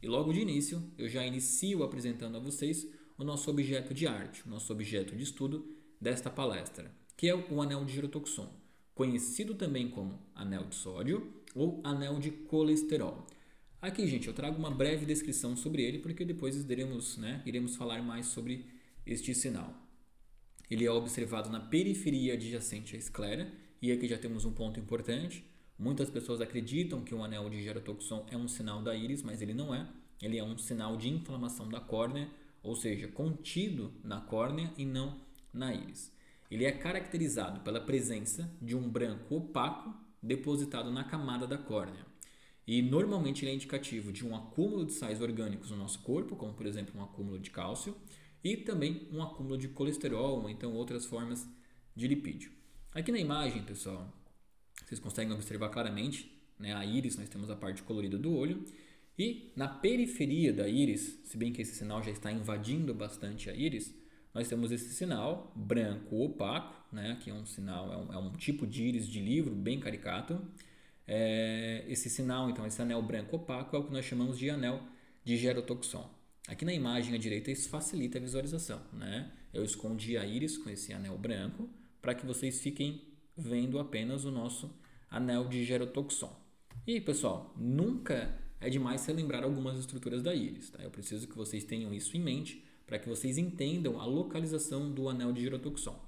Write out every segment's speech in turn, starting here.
E logo de início, eu já inicio apresentando a vocês o nosso objeto de arte, o nosso objeto de estudo desta palestra, que é o anel de girotoxon, conhecido também como anel de sódio ou anel de colesterol. Aqui, gente, eu trago uma breve descrição sobre ele, porque depois iremos falar mais sobre este sinal. Ele é observado na periferia adjacente à esclera, e aqui já temos um ponto importante. Muitas pessoas acreditam que o anel de gerotoxon é um sinal da íris, mas ele não é. Ele é um sinal de inflamação da córnea, ou seja, contido na córnea e não na íris. Ele é caracterizado pela presença de um branco opaco depositado na camada da córnea. E normalmente ele é indicativo de um acúmulo de sais orgânicos no nosso corpo, como por exemplo um acúmulo de cálcio, e também um acúmulo de colesterol ou então outras formas de lipídio. Aqui na imagem, pessoal, vocês conseguem observar claramente, né, a íris, nós temos a parte colorida do olho, e na periferia da íris, se bem que esse sinal já está invadindo bastante a íris, nós temos esse sinal branco opaco, né, que é um sinal, é um tipo de íris de livro bem caricato. Esse sinal, então, esse anel branco opaco é o que nós chamamos de anel de gerotoxon. Aqui na imagem à direita isso facilita a visualização, né? Eu escondi a íris com esse anel branco para que vocês fiquem vendo apenas o nosso anel de gerotoxon. E pessoal, nunca é demais relembrar algumas estruturas da íris, tá? Eu preciso que vocês tenham isso em mente para que vocês entendam a localização do anel de gerotoxon,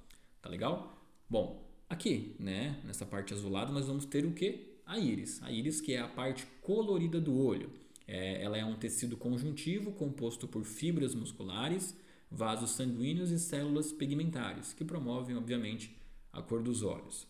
tá legal? Bom, aqui, né, nessa parte azulada nós vamos ter o que? A íris que é a parte colorida do olho. Ela é um tecido conjuntivo composto por fibras musculares, vasos sanguíneos e células pigmentares, que promovem, obviamente, a cor dos olhos.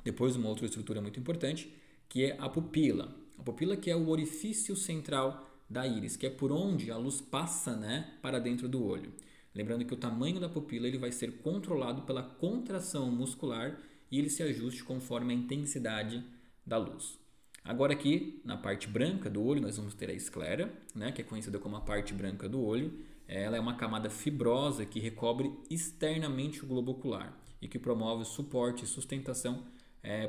Depois, uma outra estrutura muito importante, que é a pupila. A pupila que é o orifício central da íris, que é por onde a luz passa, né, para dentro do olho. Lembrando que o tamanho da pupila ele vai ser controlado pela contração muscular e ele se ajuste conforme a intensidade da luz. Agora aqui, na parte branca do olho, nós vamos ter a esclera, né, que é conhecida como a parte branca do olho. Ela é uma camada fibrosa que recobre externamente o globo ocular e que promove suporte e sustentação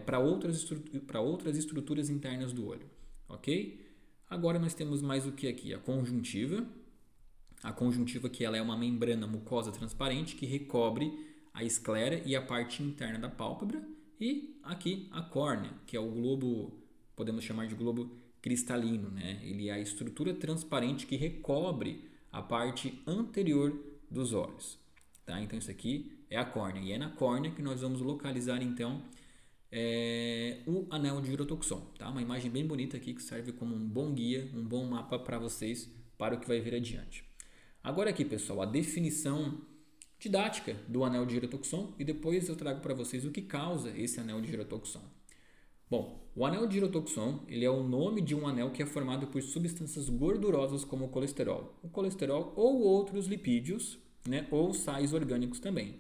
para outras estruturas internas do olho. Ok? Agora nós temos mais o que aqui? A conjuntiva. A conjuntiva que ela é uma membrana mucosa transparente que recobre a esclera e a parte interna da pálpebra. E aqui a córnea, que é o globo, podemos chamar de globo cristalino, né? Ele é a estrutura transparente que recobre a parte anterior dos olhos, tá? Então isso aqui é a córnea e é na córnea que nós vamos localizar então o anel de girotoxon, tá? Uma imagem bem bonita aqui que serve como um bom guia, um bom mapa para vocês para o que vai vir adiante. Agora aqui, pessoal, a definição didática do anel de girotoxon e depois eu trago para vocês o que causa esse anel de girotoxon. Bom, o anel de girotoxon ele é o nome de um anel que é formado por substâncias gordurosas como o colesterol ou outros lipídios, né, ou sais orgânicos também.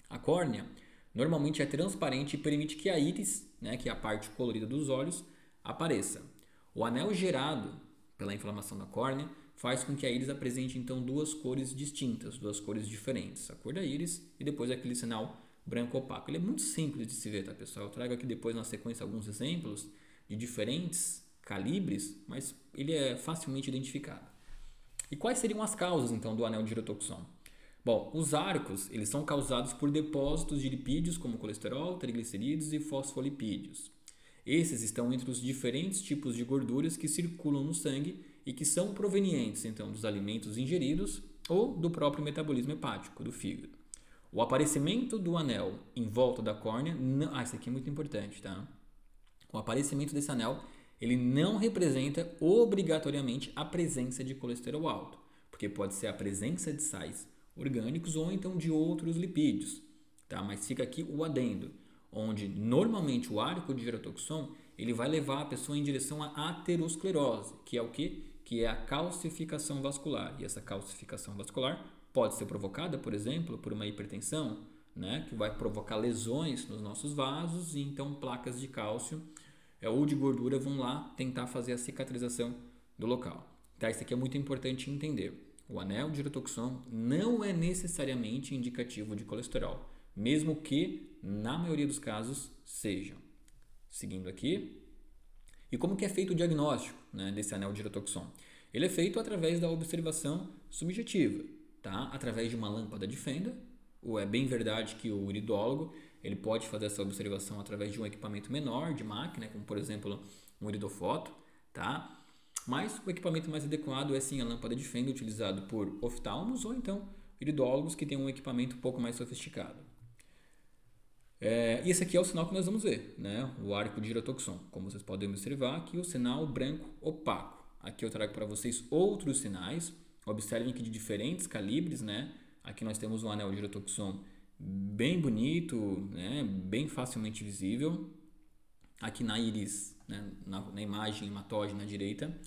A córnea normalmente é transparente e permite que a íris, né, que é a parte colorida dos olhos, apareça. O anel gerado pela inflamação da córnea faz com que a íris apresente então duas cores distintas, duas cores diferentes, a cor da íris e depois aquele sinal branco opaco. Ele é muito simples de se ver, tá, pessoal? Eu trago aqui depois na sequência alguns exemplos de diferentes calibres, mas ele é facilmente identificado. E quais seriam as causas então do anel de girotoxon? Bom, os arcos eles são causados por depósitos de lipídios como colesterol, triglicerídeos e fosfolipídios. Esses estão entre os diferentes tipos de gorduras que circulam no sangue e que são provenientes então dos alimentos ingeridos ou do próprio metabolismo hepático, do fígado. O aparecimento do anel em volta da córnea, isso aqui é muito importante, tá? O aparecimento desse anel, ele não representa obrigatoriamente a presença de colesterol alto, porque pode ser a presença de sais orgânicos ou então de outros lipídios, tá? Mas fica aqui o adendo, onde normalmente o arco de girotoxon, ele vai levar a pessoa em direção à aterosclerose, que é o quê? Que é a calcificação vascular. E essa calcificação vascular pode ser provocada, por exemplo, por uma hipertensão, né, que vai provocar lesões nos nossos vasos e então placas de cálcio ou de gordura vão lá tentar fazer a cicatrização do local. Tá? Isso aqui é muito importante entender. O anel de girotoxon não é necessariamente indicativo de colesterol, mesmo que, na maioria dos casos, sejam. Seguindo aqui. E como que é feito o diagnóstico, né, desse anel de girotoxon? Ele é feito através da observação subjetiva, tá? Através de uma lâmpada de fenda. É bem verdade que o iridólogo ele pode fazer essa observação através de um equipamento menor de máquina, como por exemplo um iridofoto, tá? Mas o equipamento mais adequado é sim a lâmpada de fenda utilizado por oftalmos ou então iridólogos que têm um equipamento um pouco mais sofisticado. E esse aqui é o sinal que nós vamos ver, né? O arco de girotoxon. Como vocês podem observar aqui, o sinal branco opaco. Aqui eu trago para vocês outros sinais. Observem que de diferentes calibres, né? Aqui nós temos um anel de girotoxon bem bonito, né? Bem facilmente visível. Aqui na íris, né? na imagem hematóide na direita,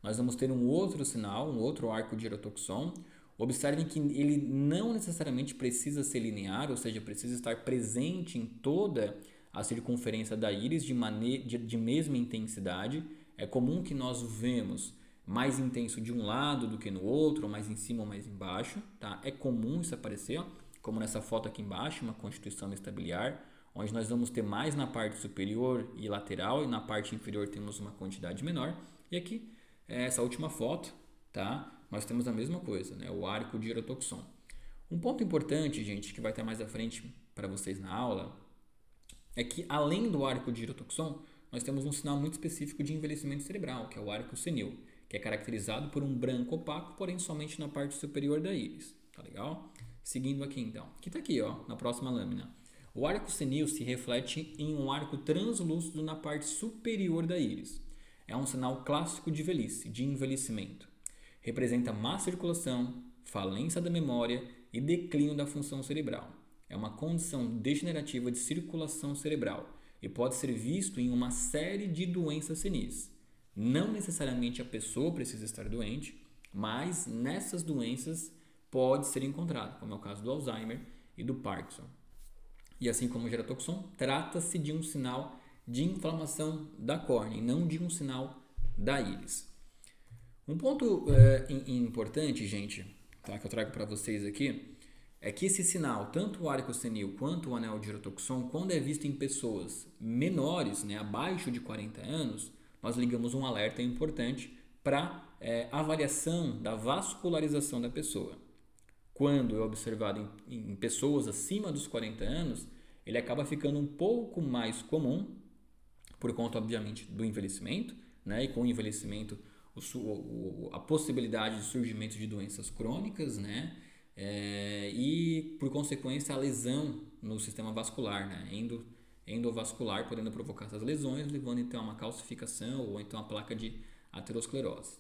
nós vamos ter um outro sinal, um outro arco de girotoxon. Observem que ele não necessariamente precisa ser linear, ou seja, precisa estar presente em toda a circunferência da íris de mesma intensidade. É comum que nós vemos mais intenso de um lado do que no outro, ou mais em cima ou mais embaixo. Tá? É comum isso aparecer, ó, como nessa foto aqui embaixo, uma constituição estabiliar, onde nós vamos ter mais na parte superior e lateral, e na parte inferior temos uma quantidade menor. E aqui, essa última foto, tá? Nós temos a mesma coisa, né? O arco de girotoxon. Um ponto importante, gente, que vai estar mais à frente para vocês na aula, é que além do arco de girotoxon, nós temos um sinal muito específico de envelhecimento cerebral, que é o arco senil, que é caracterizado por um branco opaco, porém somente na parte superior da íris. Tá legal? Seguindo aqui então. Que está aqui, ó, na próxima lâmina. O arco senil se reflete em um arco translúcido na parte superior da íris. É um sinal clássico de velhice, de envelhecimento. Representa má circulação, falência da memória e declínio da função cerebral. É uma condição degenerativa de circulação cerebral e pode ser visto em uma série de doenças senis. Não necessariamente a pessoa precisa estar doente, mas nessas doenças pode ser encontrado, como é o caso do Alzheimer e do Parkinson. E assim como o girotoxon, trata-se de um sinal de inflamação da córnea e não de um sinal da íris. Um ponto importante, gente, tá, que eu trago para vocês aqui, é que esse sinal, tanto o arco senil quanto o anel de girotoxon, quando é visto em pessoas menores, né, abaixo de 40 anos, nós ligamos um alerta importante para avaliação da vascularização da pessoa. Quando é observado em pessoas acima dos 40 anos, ele acaba ficando um pouco mais comum, por conta, obviamente, do envelhecimento, né? E com o envelhecimento, a possibilidade de surgimento de doenças crônicas, né? E, por consequência, a lesão no sistema vascular, né? Endovascular, podendo provocar essas lesões, levando então a uma calcificação ou então a placa de aterosclerose.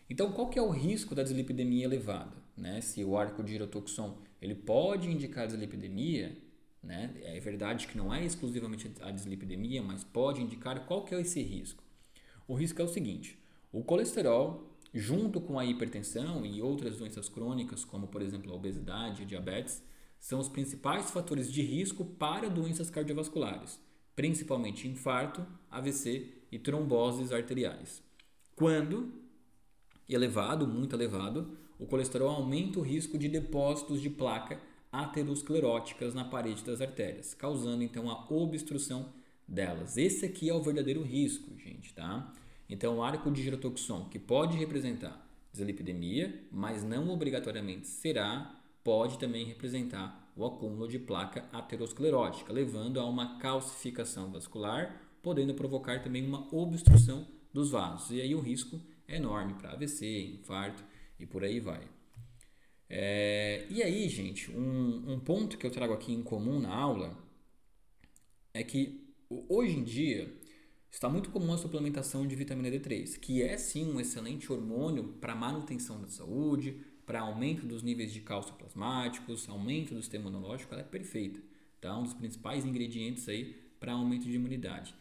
Então, qual que é o risco da dislipidemia elevada? Né? Se o arco de girotoxon ele pode indicar dislipidemia, né? É verdade que não é exclusivamente a dislipidemia, mas pode indicar. Qual que é esse risco? O risco é o seguinte: o colesterol, junto com a hipertensão e outras doenças crônicas, como por exemplo a obesidade e a diabetes, são os principais fatores de risco para doenças cardiovasculares, principalmente infarto, AVC e tromboses arteriais. Quando elevado, muito elevado, o colesterol aumenta o risco de depósitos de placa ateroscleróticas na parede das artérias, causando então a obstrução delas. Esse aqui é o verdadeiro risco, gente, tá? Então, o arco de girotoxon, que pode representar dislipidemia, mas não obrigatoriamente pode também representar o acúmulo de placa aterosclerótica, levando a uma calcificação vascular, podendo provocar também uma obstrução dos vasos. E aí o risco é enorme para AVC, infarto e por aí vai. E aí, gente, um ponto que eu trago aqui em comum na aula é que hoje em dia está muito comum a suplementação de vitamina D3, que é sim um excelente hormônio para manutenção da saúde, para aumento dos níveis de cálcio plasmáticos, aumento do sistema imunológico, ela é perfeita, tá? Um dos principais ingredientes aí para aumento de imunidade.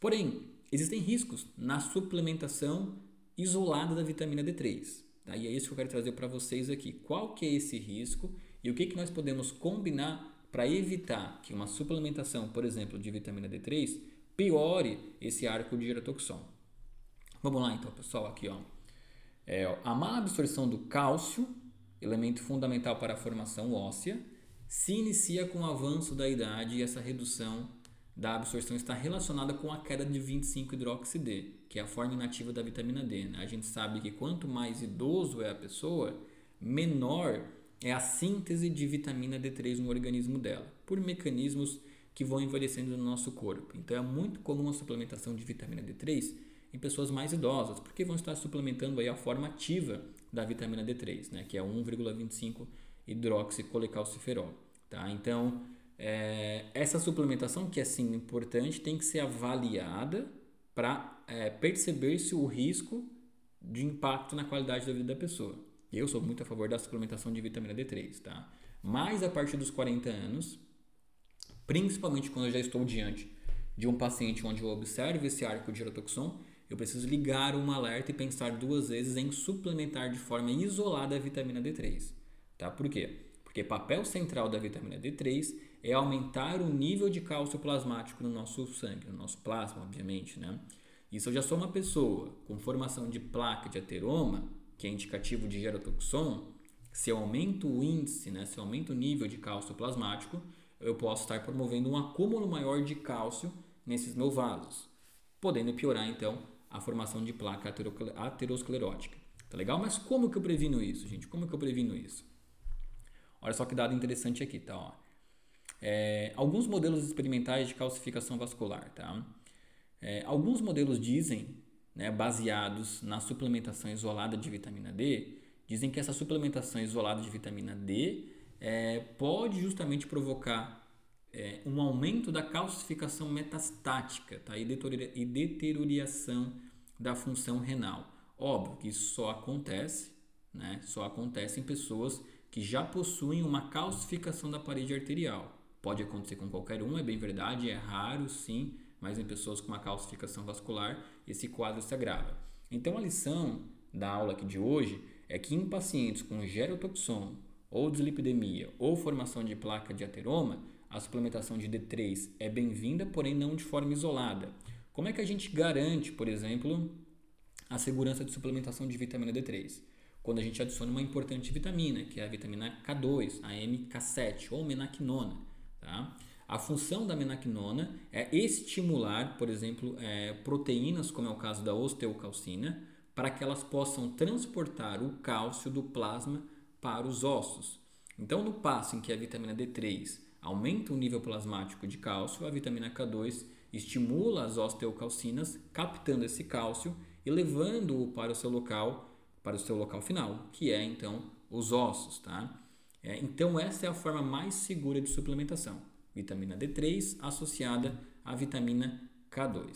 Porém, existem riscos na suplementação isolada da vitamina D3. Tá? E é isso que eu quero trazer para vocês aqui. Qual que é esse risco e o que nós podemos combinar para evitar que uma suplementação, por exemplo, de vitamina D3, piore esse arco de girotoxon. Vamos lá então, pessoal, aqui ó. A má absorção do cálcio, elemento fundamental para a formação óssea, se inicia com o avanço da idade e essa redução da absorção está relacionada com a queda de 25-hidroxi-D, que é a forma inativa da vitamina D, né? A gente sabe que quanto mais idoso é a pessoa, menor é a síntese de vitamina D3 no organismo dela, por mecanismos que vão envelhecendo no nosso corpo. Então é muito comum a suplementação de vitamina D3 em pessoas mais idosas, porque vão estar suplementando aí a forma ativa da vitamina D3, né, que é 1,25 hidroxicolecalciferol, tá? Então, essa suplementação, que é sim importante, tem que ser avaliada para perceber se o risco de impacto na qualidade da vida da pessoa. Eu sou muito a favor da suplementação de vitamina D3, tá? Mas a partir dos 40 anos, principalmente quando eu já estou diante de um paciente onde eu observo esse arco de girotoxon, eu preciso ligar um alerta e pensar 2 vezes em suplementar de forma isolada a vitamina D3. Tá? Por quê? Porque o papel central da vitamina D3 é aumentar o nível de cálcio plasmático no nosso sangue, no nosso plasma, obviamente, né? E se eu já sou uma pessoa com formação de placa de ateroma, que é indicativo de gerotoxon, se eu aumento o índice, né, se eu aumento o nível de cálcio plasmático, eu posso estar promovendo um acúmulo maior de cálcio nesses meus vasos, podendo piorar então a formação de placa aterosclerótica. Tá legal? Mas como que eu previno isso, gente? Como que eu previno isso? Olha só que dado interessante aqui, tá? Ó. Alguns modelos experimentais de calcificação vascular, tá? Alguns modelos dizem, né, baseados na suplementação isolada de vitamina D, dizem que essa suplementação isolada de vitamina D pode justamente provocar um aumento da calcificação metastática, tá? E deterioração da função renal. Óbvio que isso só acontece, né? Só acontece em pessoas que já possuem uma calcificação da parede arterial. Pode acontecer com qualquer um, é bem verdade, é raro sim, mas em pessoas com uma calcificação vascular esse quadro se agrava. Então a lição da aula aqui de hoje é que em pacientes com gerotoxon ou dislipidemia ou formação de placa de ateroma, a suplementação de D3 é bem-vinda, porém não de forma isolada. Como é que a gente garante, por exemplo, a segurança de suplementação de vitamina D3? Quando a gente adiciona uma importante vitamina, que é a vitamina K2, a MK7 ou menaquinona. Tá? A função da menaquinona é estimular, por exemplo, proteínas, como é o caso da osteocalcina, para que elas possam transportar o cálcio do plasma para os ossos. Então, no passo em que a vitamina D3 aumenta o nível plasmático de cálcio, a vitamina K2 estimula as osteocalcinas, captando esse cálcio e levando-o para o seu local final, que é então os ossos, tá? Então essa é a forma mais segura de suplementação, vitamina D3 associada à vitamina K2.